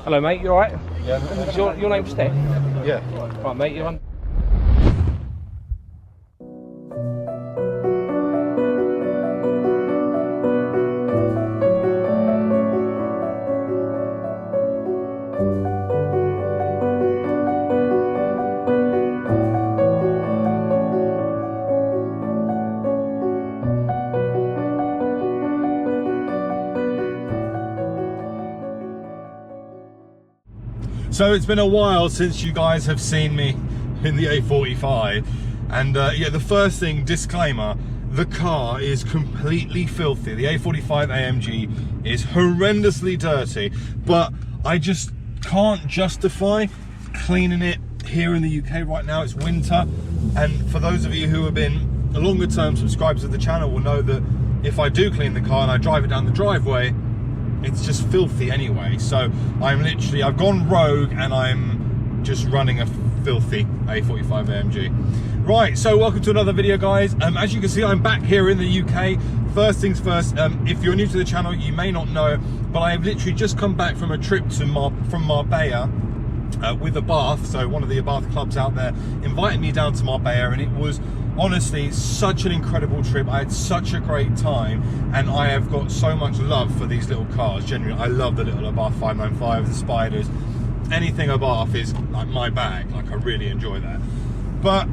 Hello, mate. You all right? Yeah. Your name's Stef? Yeah. Right, mate. You're on. So it's been a while since you guys have seen me in the A45, and yeah, the first thing, disclaimer, the car is completely filthy. The A45 AMG is horrendously dirty, but I just can't justify cleaning it here in the UK right now. It's winter, and for those of you who have been longer term subscribers of the channel will know that if I do clean the car and I drive it down the driveway, it's just filthy anyway. So I've gone rogue and I'm just running a filthy A45 AMG. Right, so welcome to another video, guys. As you can see, I'm back here in the UK. First things first, if you're new to the channel, you may not know, but I have literally just come back from a trip to from Marbella with Abarth, so one of the Abarth clubs out there invited me down to Marbella, and it was honestly such an incredible trip. I had such a great time, and I have got so much love for these little cars. Genuinely, I love the little Abarth 595, the Spiders. Anything Abarth is like my bag. Like, I really enjoy that. But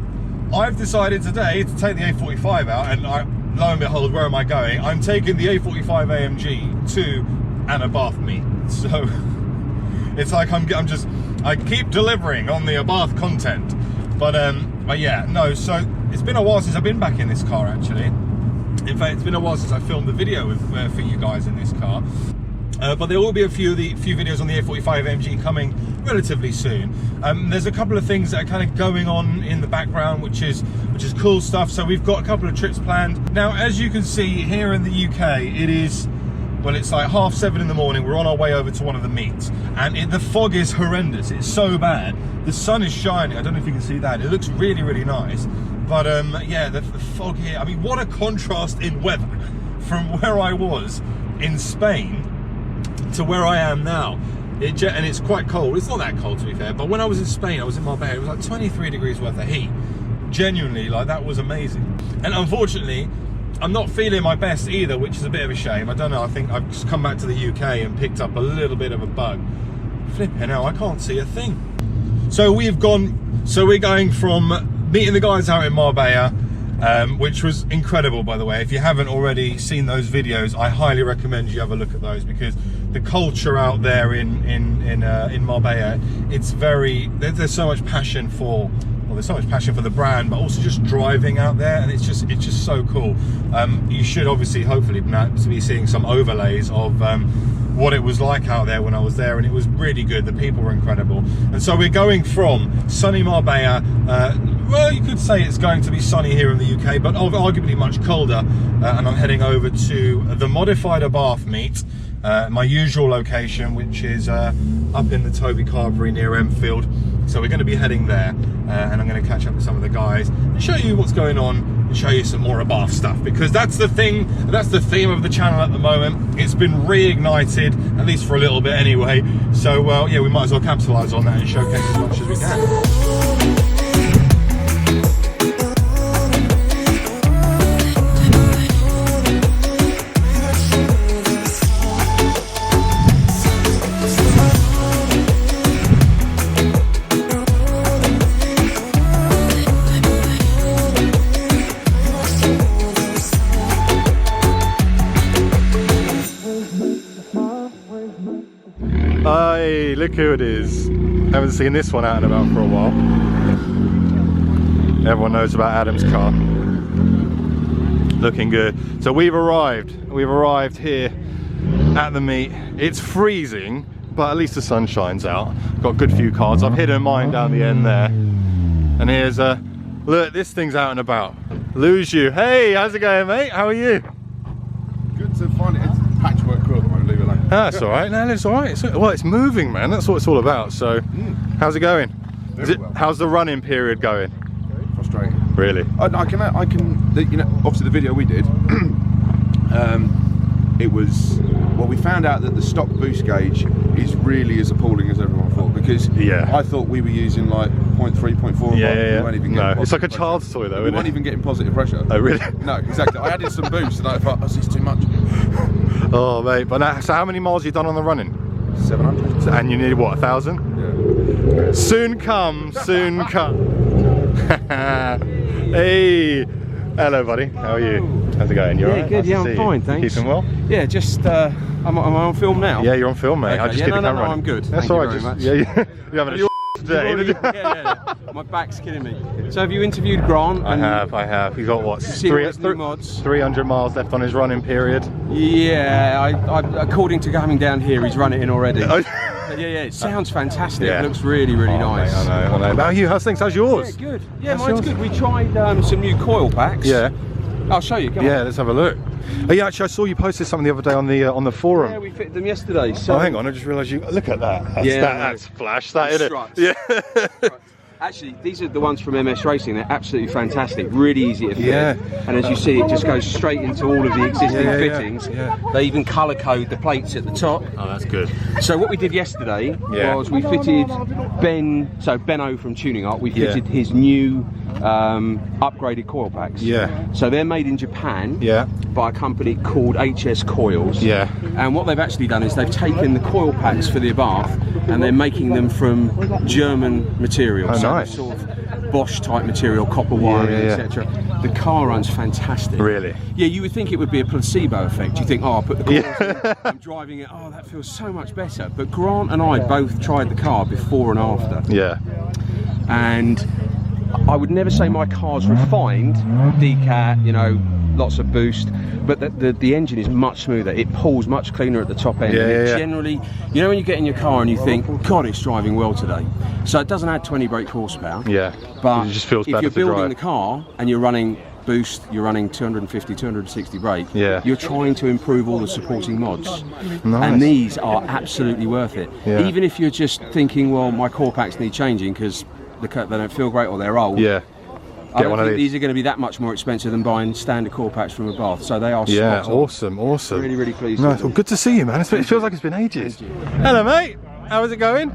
I've decided today to take the A45 out, and lo and behold, where am I going? I'm taking the A45 AMG to an Abarth meet. So it's like I keep delivering on the Abarth content. But yeah, no, so it's been a while since I've been back in this car, actually. In fact, it's been a while since I filmed the video for you guys in this car. But there will be a few videos on the A45 AMG coming relatively soon. There's a couple of things that are kind of going on in the background, which is cool stuff. So we've got a couple of trips planned. Now, as you can see here in the UK, it is, well, it's like 7:30 in the morning. We're on our way over to one of the meets, and the fog is horrendous. It's so bad. The sun is shining. I don't know if you can see that. It looks really, really nice. But yeah, the fog here. I mean, what a contrast in weather from where I was in Spain to where I am now. And it's quite cold. It's not that cold, to be fair. But when I was in Spain, I was in Marbella. It was like 23 degrees worth of heat. Genuinely, like, that was amazing. And unfortunately, I'm not feeling my best either, which is a bit of a shame. I don't know, I think I've just come back to the UK and picked up a little bit of a bug. Flipping hell, I can't see a thing. So we're going from meeting the guys out in Marbella, which was incredible, by the way. If you haven't already seen those videos, I highly recommend you have a look at those, because the culture out there in Marbella, it's there's so much passion for, well, there's so much passion for the brand, but also just driving out there, and it's just so cool. You should obviously, hopefully, be seeing some overlays of what it was like out there when I was there, and it was really good. The people were incredible. And so we're going from sunny Marbella, well, you could say it's going to be sunny here in the UK, but arguably much colder, and I'm heading over to the modified Abarth meet, my usual location, which is up in the Toby Carvery near Enfield. So we're going to be heading there, and I'm going to catch up with some of the guys and show you what's going on, and show you some more Abarth stuff, because that's the thing, that's the theme of the channel at the moment. It's been reignited, at least for a little bit anyway. So well, yeah, we might as well capitalise on that and showcase as much as we can. Hey, look who it is. Haven't seen this one out and about for a while. Everyone knows about Adam's car. Looking good. So we've arrived here at the meet. It's freezing, but at least the sun shines out. Got a good few cars. I've hidden mine down the end there. And here's look, this thing's out and about. Lose you. Hey, how's it going, mate? How are you? Good to find it. It's patchwork quilt, I'll leave it alone. That's all right. No, it's all right. Well, it's moving, man. That's what it's all about. So, how's it going? Well. How's the running period going? Frustrating. Really? I can. You know, obviously the video we did, it was Well, we found out that the stock boost gauge is really as appalling as everyone thought, because I thought we were using like 0.3, 0.4. Yeah. We weren't even getting it's like a pressure. child's toy though, We isn't weren't it? even getting positive pressure. Oh really? No, exactly. I added some boost and I thought, oh, this is too much. Oh mate, but now, so how many miles have you done on the running? 700. So, and you need what, 1,000? Yeah. Soon come, soon come. Hey, hello buddy, how are you? How's it going? You alright? Good, Nice to see I'm you. fine, thanks. Keeping well? Yeah, just am I on film now? Yeah, you're on film, mate. Okay, I just yeah, keep the no, camera running. I'm good. That's Thank you alright. very much. Yeah, you're having a day. Yeah, my back's killing me. So have you interviewed Grant? I have. He's got what? See all his new mods? 300 miles left on his running period. Yeah, I according to coming down here, he's run it in already. Yeah, it sounds fantastic. Yeah. It looks really, really nice. Mate, I know. How are you? How's things? How's yours? Yeah, good. Yeah, How's mine's yours? good. We tried some new coil packs. Yeah. I'll show you. Come on. Let's have a look. Oh yeah, actually I saw you posted something the other day on the forum. Yeah, we fitted them yesterday. So Oh hang on, I just realised you look at that. That's flash, that isn't it? Struts. Yeah. Actually, these are the ones from MS Racing. They're absolutely fantastic, really easy to fit. Yeah. And as you see, it just goes straight into all of the existing fittings. Yeah. They even colour code the plates at the top. Oh, that's good. So what we did yesterday was we fitted Benno from Tuning Art. We fitted his new upgraded coil packs. Yeah. So they're made in Japan. Yeah. By a company called HS Coils. Yeah. And what they've actually done is they've taken the coil packs for the Abarth and they're making them from German material. Oh, so nice. sort of Bosch type material, copper wiring, etc. The car runs fantastic. Really? Yeah, you would think it would be a placebo effect. You think, oh, I'll put the coils in, I'm driving it, oh, that feels so much better. But Grant and I both tried the car before and after. Yeah. And I would never say my car's refined, decat, you know, lots of boost, but the engine is much smoother. It pulls much cleaner at the top end. Generally, you know when you get in your car and you think, God, it's driving well today. So it doesn't add 20 brake horsepower. Yeah. But it just feels if better you're to building drive. the car and you're running boost, you're running 250, 260 brake, you're trying to improve all the supporting mods. Nice. And these are absolutely worth it. Yeah. Even if you're just thinking, well, my core packs need changing because they don't feel great or they're old. Yeah. I don't think these are going to be that much more expensive than buying standard core packs from Abarth, so they are spot on. Awesome. Really, really pleased. Nice. Well, good to see you, man. It feels like it's been ages. Hello, mate. How's it going?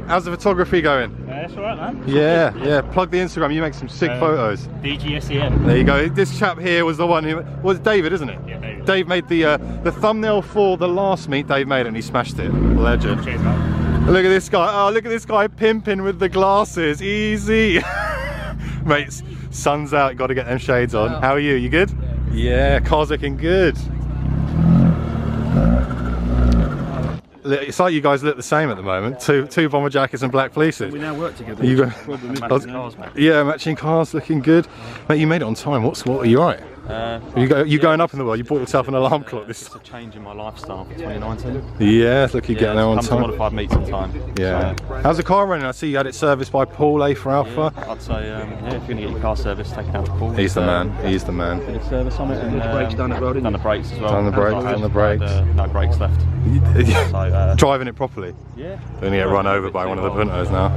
How's the photography going? That's alright, man. Yeah. Plug the Instagram. You make some sick photos. DGSEM. There you go. This chap here was the one who was David, isn't it? Yeah, David. Dave made the thumbnail for the last meet. Dave made it and he smashed it. Legend. Cheers, man. Look at this guy. Oh, look at this guy pimping with the glasses. Easy. Mate, sun's out. Got to get them shades on. How are you? You good? Yeah, car's looking good. It's like you guys look the same at the moment. Two bomber jackets and black fleeces. We now work together. You Matching cars, mate. Yeah, matching cars, looking good. Mate, you made it on time. What are you right? You going up in the world? You bought yourself an alarm clock this time. It's a change in my lifestyle for 2019. Yeah, look, you getting there on Come to time. modified meets on time. Yeah. So, How's the car running? I see you had it serviced by Paul A for Alpha. I'd say, if you're going to get your car serviced, take it out to Paul. He's the man. He's the man. Bit of service on it. And brakes done as well, didn't you? Done the brakes as well. Done the brakes, I done the had, brakes. no brakes left. So, Driving it properly. yeah. Only get run over by one of the Puntos now.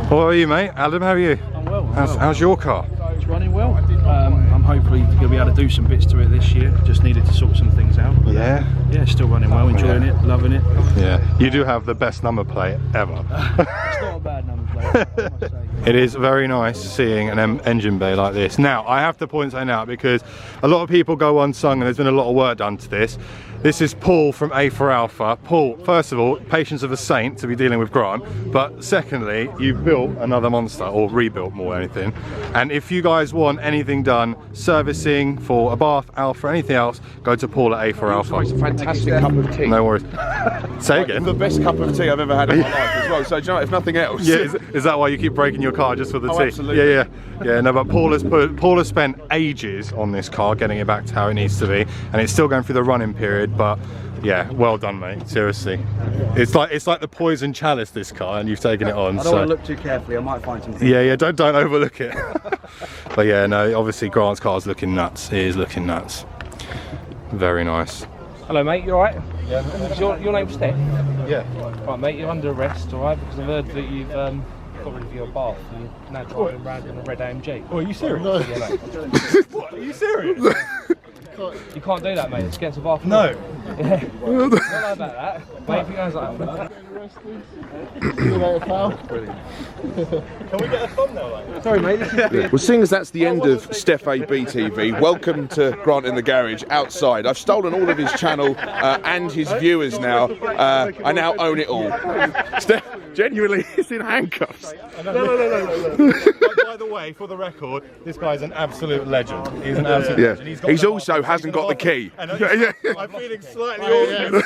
How are you, mate? Adam, how are you? I'm well. How's your car? It's running well. I'm hopefully going to be able to do some bits to it this year. Just needed to sort some things out. But, Yeah. yeah, still running well, enjoying it, loving it. Yeah. You do have the best number plate ever. It's not a bad number plate, I must say. It is very nice seeing an engine bay like this. Now, I have to point something out because a lot of people go unsung and there's been a lot of work done to this. This is Paul from A for Alpha. Paul, first of all, patience of a saint to be dealing with Grant, but secondly, you've built another monster, or rebuilt more than anything. And if you guys want anything done, servicing for Abarth, Alpha, anything else, go to Paul at A for Alpha. It's a fantastic cup of tea. No worries. Say again. The best cup of tea I've ever had in my life as well. So, do you know, if nothing else. Yeah, is that why you keep breaking your car just for the tea? Absolutely. Yeah. No, but Paul has spent ages on this car getting it back to how it needs to be, and it's still going through the running period. But yeah, well done, mate. Seriously, it's like the poison chalice, this car, and you've taken it on. I don't want to look too carefully. I might find something. Yeah. Don't overlook it. But yeah, no. Obviously, Grant's car's looking nuts. It is looking nuts. Very nice. Hello, mate. You alright? Yeah. Your name's Stef? Yeah. Right, mate. You're under arrest, alright? Because I've heard that you've got rid of your Abarth and you're now driving around in a red AMG. Oh, are you serious? No. Yeah, mate. What? Are you serious? You can't do that, mate. It's against Abarth. No. Yeah. Not like that. Wait for you guys like that. Can we get a thumbnail like that? Sorry, mate. Well, seeing as that's the end of Stef ABtv, welcome to Grant in the Garage outside. I've stolen all of his channel and his viewers now. I now own it all. Stef, genuinely, he's in handcuffs. No. By the way, for the record, this guy's an absolute legend. He's an absolute legend. He's also hasn't got the key. I'm feeling slightly awkward.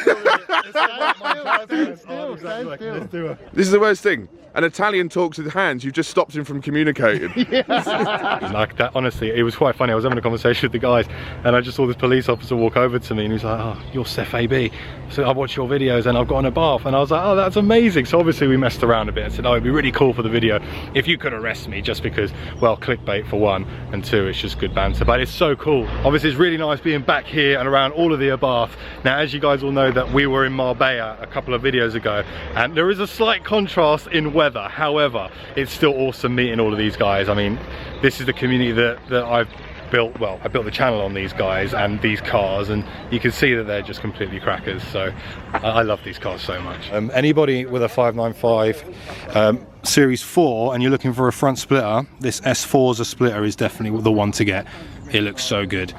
Let's do it. This is the worst thing. An Italian talks with hands, you've just stopped him from communicating. Like that, honestly, it was quite funny. I was having a conversation with the guys and I just saw this police officer walk over to me and he was like, "Oh, you're Stef AB. So I watch your videos and I've got an Abarth." And I was like, "Oh, that's amazing." So obviously we messed around a bit and said, "Oh, it'd be really cool for the video if you could arrest me," just because, well, clickbait for one, and two, it's just good banter. But it's so cool. Obviously it's really nice being back here and around all of the Abarth. Now, as you guys all know, that we were in Marbella a couple of videos ago and there is a slight contrast in weather. However, it's still awesome meeting all of these guys. I mean, this is the community that I've built. Well, I built the channel on these guys and these cars, and you can see that they're just completely crackers. So I love these cars so much. Anybody with a 595 Series 4 and you're looking for a front splitter, this S4's splitter is definitely the one to get. It looks so good.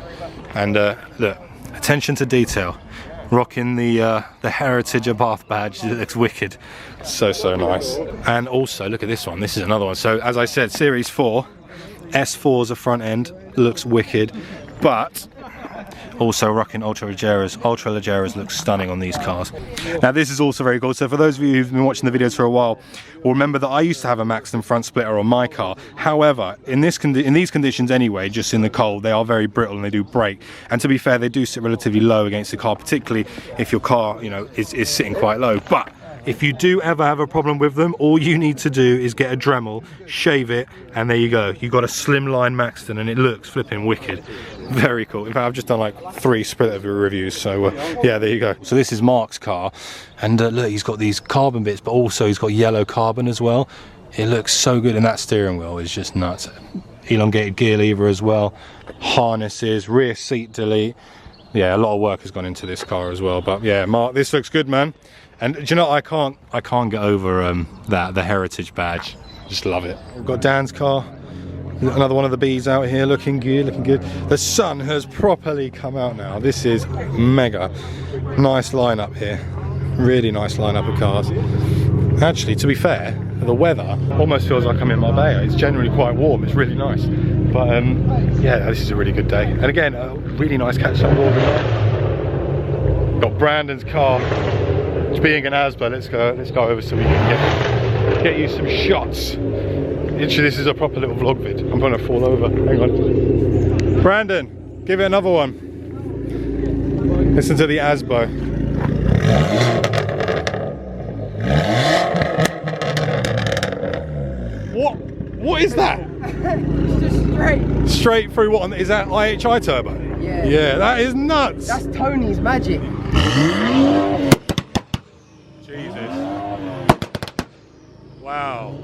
And look, attention to detail. Rocking the Heritage Abarth badge, it looks wicked. So nice. And also, look at this one, this is another one. So as I said, Series 4, S4's a front end, looks wicked, but also rocking Ultra Legeras looks stunning on these cars. Now this is also very cool. So for those of you who've been watching the videos for a while, will remember that I used to have a Maxton front splitter on my car. However, in these conditions anyway, just in the cold, they are very brittle and they do break. And to be fair, they do sit relatively low against the car, particularly if your car, you know, is sitting quite low. But if you do ever have a problem with them, all you need to do is get a Dremel, shave it, and there you go. You've got a slimline Maxton and it looks flipping wicked. Very cool. In fact, I've just done like 3 splitter reviews, so yeah, there you go. So this is Mark's car, and look, he's got these carbon bits, but also he's got yellow carbon as well. It looks so good, and that steering wheel is just nuts. Elongated gear lever as well, harnesses, rear seat delete. Yeah, a lot of work has gone into this car as well, but yeah, Mark, this looks good, man. And do you know, I can't get over the Heritage badge. Just love it. We've got Dan's car, another one of the Bs out here, looking good, looking good. The sun has properly come out now. This is mega. Nice lineup here. Really nice lineup of cars. Actually, to be fair, the weather almost feels like I'm in Marbella. It's generally quite warm. It's really nice. But yeah, this is a really good day. And again, a really nice catch-up walk. Got Brandon's car. Being an Asba, let's go over so we can get you some shots. Literally, this is a proper little vlog vid. I'm gonna fall over. Hang on. Brandon, give it another one. Listen to the Asbo. What is that? It's just Straight through what? Is that IHI turbo? Yeah. Yeah, that is nuts. That's Tony's magic. Wow.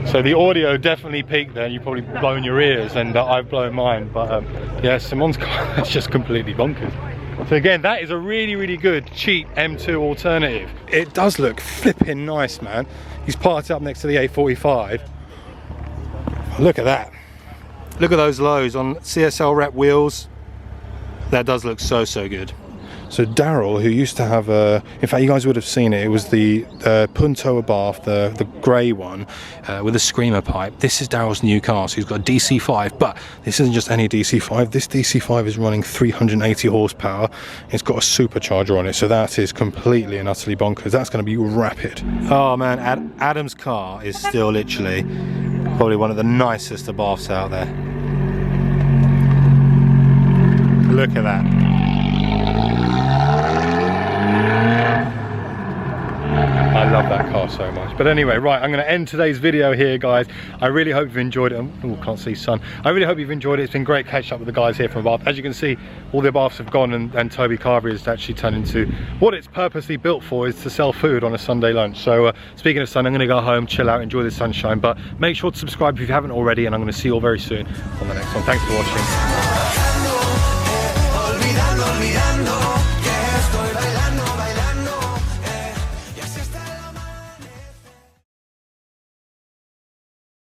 So the audio definitely peaked there, and you've probably blown your ears, and I've blown mine, but yeah, Szymon's car is just completely bonkers. So again, that is a really good, cheap M2 alternative. It does look flipping nice, man. He's parked up next to the A45. Look at that. Look at those lows on CSL Rep wheels. That does look so good. So Daryl, who used to have a, in fact you guys would have seen it, it was the Punto Abarth, the grey one with a screamer pipe. This is Daryl's new car, so he's got a DC5, but this isn't just any DC5. This DC5 is running 380 horsepower. It's got a supercharger on it, so that is completely and utterly bonkers. That's going to be rapid. Oh man, Adam's car is still literally probably one of the nicest Abarths out there. Look at that. I love that car laugh so much. But anyway, right, I'm going to end today's video here, guys. I really hope you've enjoyed it. Oh, can't see sun. I really hope you've enjoyed it. It's been great catching up with the guys here from Abarth. As you can see, all the Abarths have gone, and Toby Carvery has actually turned into what it's purposely built for, is to sell food on a Sunday lunch. So speaking of sun, I'm going to go home, chill out, enjoy the sunshine. But make sure to subscribe if you haven't already, and I'm going to see you all very soon on the next one. Thanks for watching.